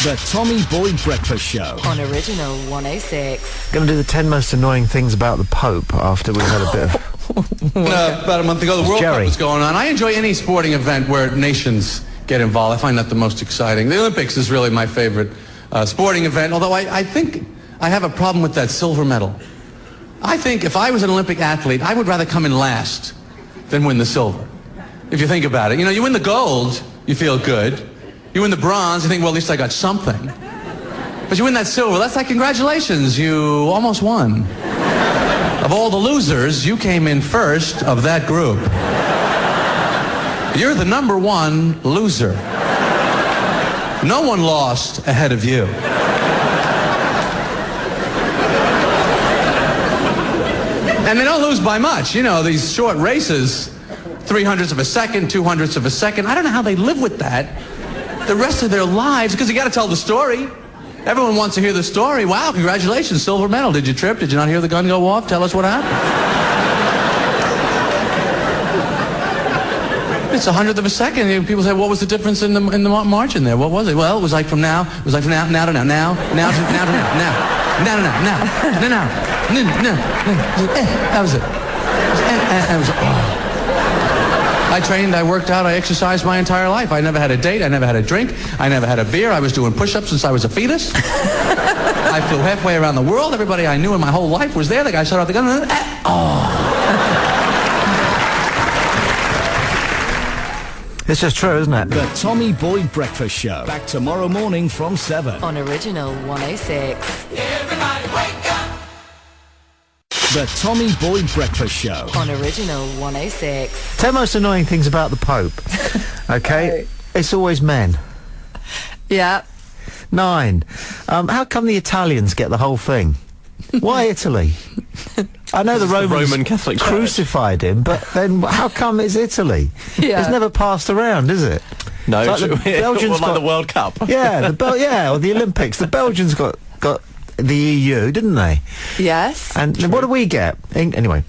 The Tommy Boy Breakfast Show. On Original 106. Going to do the 10 most annoying things about the Pope after we've had a bit of... About a month ago, the World Cup was going on. I enjoy any sporting event where nations get involved. I find that the most exciting. The Olympics is really my favorite sporting event, although I think I have a problem with that silver medal. I think if I was an Olympic athlete, I would rather come in last than win the silver. If you think about it. You know, you win the gold, you feel good. You win the bronze, you think, well, at least I got something. But you win that silver, that's like, congratulations, you almost won. Of all the losers, you came in first of that group. You're the number one loser. No one lost ahead of you. And they don't lose by much. You know, these short races, 300ths of a second, 200ths of a second. I don't know how they live with that the rest of their lives, because you got to tell the story. Everyone wants to hear the story. Wow, congratulations, silver medal. Did you trip? Did you not hear the gun go off? Tell us what happened. It's 100th of a second. People say, what was the difference in the margin there? What was it? Well, it was like from now to now to now to now now to now to now that was it. I trained, I worked out, I exercised my entire life. I never had a date, I never had a drink, I never had a beer. I was doing push-ups since I was a fetus. I flew halfway around the world. Everybody I knew in my whole life was there. The guy shot out the gun. It's just true, isn't it? The Tommy Boy Breakfast Show. Back tomorrow morning from 7. On Original 106. Everybody wake up. The Tommy Boy Breakfast Show. On Original 106. 10 most annoying things about the Pope. Okay? It's always men. Yeah. 9. How come the Italians get the whole thing? Why Italy? I know the Roman Catholic Church crucified him, but then how come it's Italy? Yeah. It's never passed around, is it? No, it's like the Belgians like the World Cup. Yeah, or the Olympics. The Belgians got the EU, didn't they? Yes. And what do we get? Anyway,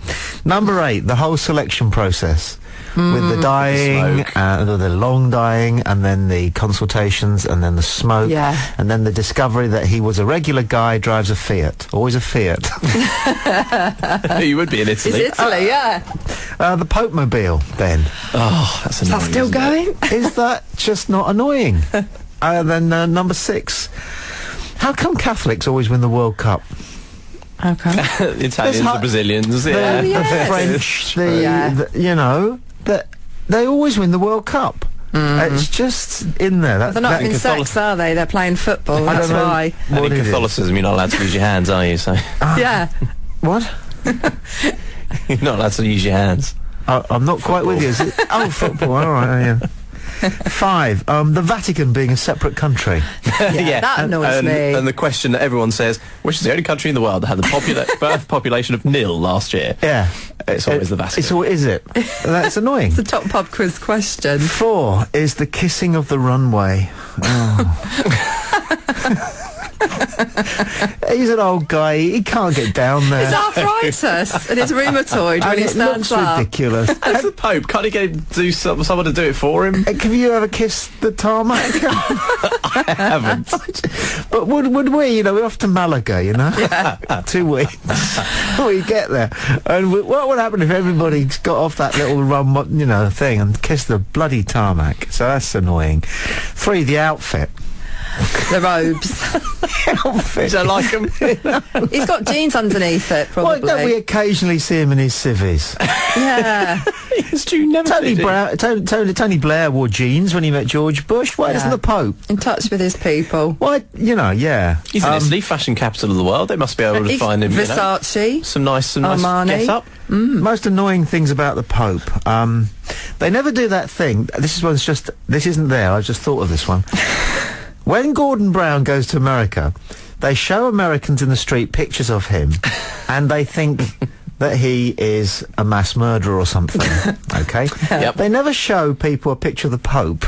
number 8, the whole selection process. With the dying, the long dying, and then the consultations, and then the smoke, and then the discovery that he was a regular guy, drives a Fiat. Always a Fiat. You would be in Italy. It's Italy, yeah. The Pope Mobile, then. Oh, that's annoying. Is that still going? Is that just not annoying? Then number 6. How come Catholics always win the World Cup? Okay. The Italians, the Brazilians, the French, you know, that they always win the World Cup. It's just in there. They're not having sex, are they? They're playing football. That's why. And in Catholicism, you're not allowed to use your hands, are you? So. Yeah. What? You're not allowed to use your hands. I'm not quite with you. Is it? Oh, football. All right. Yeah. 5. The Vatican being a separate country. Yeah, that annoys me. And the question that everyone says, which is the only country in the world that had the birth population of 0 last year? Yeah. It's always the Vatican. Is it? That's annoying. It's a top pub quiz question. 4 is the kissing of the runway. Oh. He's an old guy. He can't get down there. It's arthritis and it's rheumatoid when he stands up. up. Ridiculous. As the Pope, can't he get someone to do it for him? Have you ever kissed the tarmac? I haven't. But would we? You know, we're off to Malaga, you know? Yeah. 2 weeks. We get there. And what would happen if everybody got off that little thing and kissed the bloody tarmac? So that's annoying. 3, the outfit. The robes. Outfit. You don't like him? He's got jeans underneath it, probably. Why don't we occasionally see him in his civvies? Yeah. It's true, never Tony Blair wore jeans when he met George Bush. Why doesn't the Pope? In touch with his people. Why, yeah. He's in Italy, fashion capital of the world. They must be able to find him, Versace. Some nice Armani. Get up. Most annoying things about the Pope. They never do that thing. This isn't there. I just thought of this one. When Gordon Brown goes to America, they show Americans in the street pictures of him, and they think that he is a mass murderer or something. Okay? Yep. They never show people a picture of the Pope.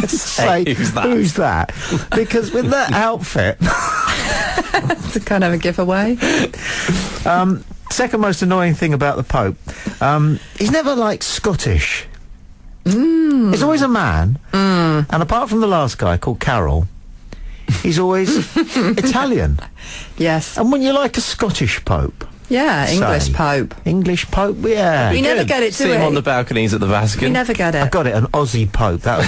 Say, who's that? Because with that outfit... It's kind of a giveaway. Second most annoying thing about the Pope, he's never, Scottish. He's always a man. And apart from the last guy called Carol, He's always Italian. Yes. And when you like a Scottish Pope. Yeah, English say. Pope. English Pope, yeah. We never get it, do See him we? on the balconies at the Vatican. We never get I it. got it, an Aussie Pope. That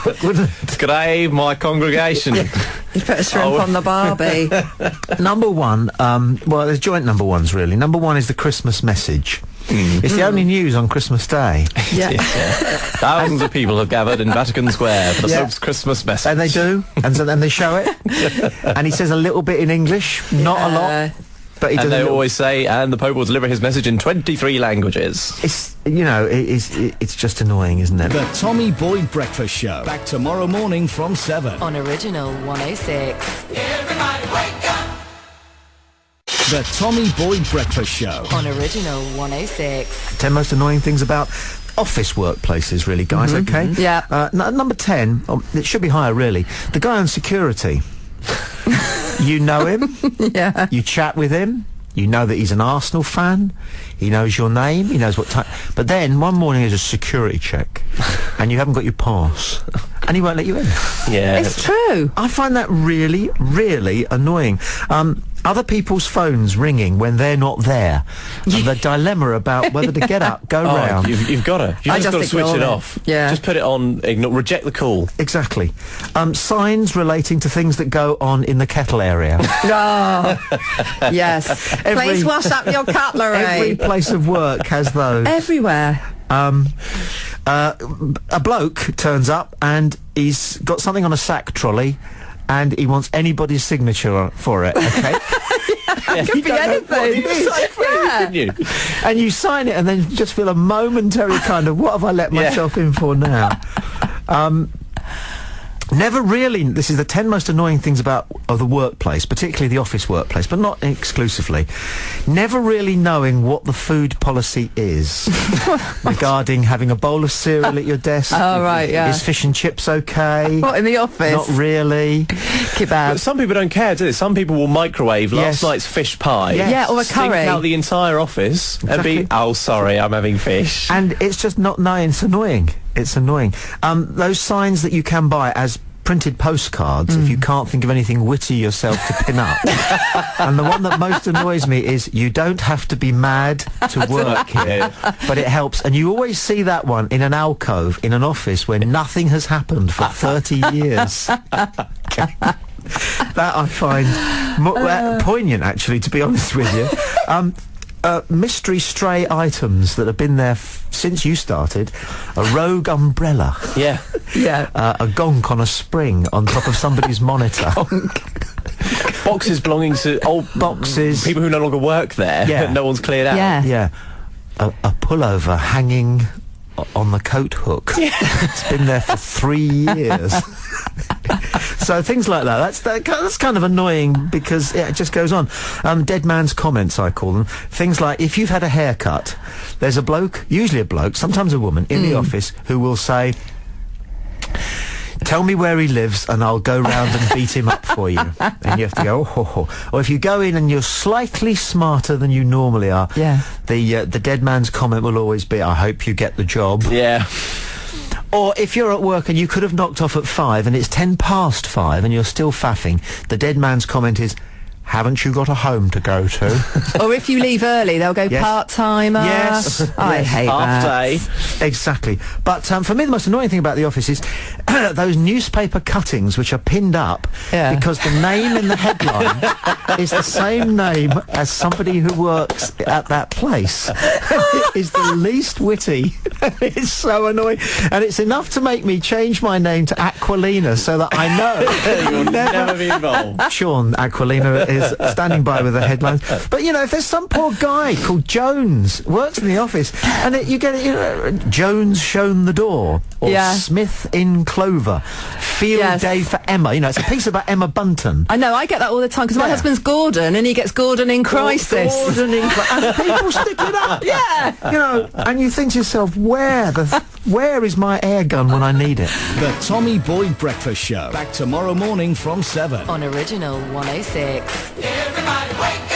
would wouldn't it? G'day, my congregation. You put a shrimp on the Barbie. Number one, well, there's joint number ones, really. Number one is the Christmas message. It's the only news on Christmas Day. Yeah. Thousands of people have gathered in Vatican Square for the Yeah. Pope's Christmas message. And they do, and so then they show it. And he says a little bit in English, not a lot. But he does And a they little- always say, and the Pope will deliver his message in 23 languages. It's, you know, it's just annoying, isn't it? The Tommy Boyd Breakfast Show. Back tomorrow morning from 7. On Original 106. The Tommy Boyd Breakfast Show. On Original 106. 10 most annoying things about office workplaces, really, guys, okay? Yeah. Number 10, it should be higher, really. The guy on security. You know him. Yeah. You chat with him. You know that he's an Arsenal fan. He knows your name. He knows what time. But then, one morning, there's a security check. And you haven't got your pass. And he won't let you in. Yeah. It's true. I find that really, really annoying. Other people's phones ringing when they're not there. And the dilemma about whether to get up, go round. You've got to. You've I just got to just switch ignore it it. off. Yeah. Just put it on, reject the call. Exactly. Signs relating to things that go on in the kettle area. Oh, yes. Please wash up your cutlery. Every place of work has those. Everywhere. A bloke turns up and he's got something on a sack trolley and he wants anybody's signature for it, okay? It could be anything. Yeah. Didn't you? And you sign it and then just feel a momentary kind of, what have I let myself in for now? Never really, this is the 10 most annoying things about the workplace, particularly the office workplace, but not exclusively. Never really knowing what the food policy is regarding having a bowl of cereal at your desk. Oh, right, yeah. Is fish and chips okay? What, in the office? Not really. But Kebab. some people don't care, do they? Some people will microwave Yes. last night's fish pie. Yes. Yeah, or a Stink curry. out the entire office and be, Exactly. oh, sorry, I'm having fish. And it's just not knowing. It's annoying. It's annoying. Those signs that you can buy as printed postcards if you can't think of anything witty yourself to pin up. And the one that most annoys me is, you don't have to be mad to work here, but it helps. And you always see that one in an alcove in an office where nothing has happened for 30 years. That I find poignant, actually, to be honest with you. Mystery stray items that have been there since you started. A rogue umbrella. Yeah. Yeah. A gonk on a spring on top of somebody's monitor. Boxes belonging to old Boxes. people who no longer work there. Yeah. That no one's cleared out. Yeah. Yeah. A pullover hanging on the coat hook. It's been there for 3 years. So things like that. That's kind of annoying because it just goes on. Dead man's comments, I call them. Things like, if you've had a haircut, there's a bloke, usually a bloke, sometimes a woman, in the office who will say, tell me where he lives and I'll go round and beat him up for you. And you have to go, oh, ho, ho. Or if you go in and you're slightly smarter than you normally are, Yeah. the dead man's comment will always be, I hope you get the job. Yeah. Or if you're at work and you could have knocked off at 5 and it's 10 past 5 and you're still faffing, the dead man's comment is, haven't you got a home to go to? Or if you leave early, they'll go Yes. part-timer. Yes. I Yes. hate Half that. day. Exactly. But for me, the most annoying thing about the office is those newspaper cuttings which are pinned up Yeah. because the name in the headline is the same name as somebody who works at that place. It is the least witty. It's so annoying. And it's enough to make me change my name to Aquilina so that I know You'll never be involved. Sean Aquilina is standing by with the headlines. But, you know, if there's some poor guy called Jones works in the office and you get, Jones shown the door or Yeah. Smith in Clover, field Yes. day for Emma. You know, it's a piece about Emma Bunton. I know, I get that all the time because my Yeah. husband's Gordon and he gets Gordon in crisis. Gordon in and people stick it up. Yeah. You know, and you think to yourself, where is my air gun when I need it? The Tommy Boyd Breakfast Show. Back tomorrow morning from 7. On Original 106. Everybody wake up!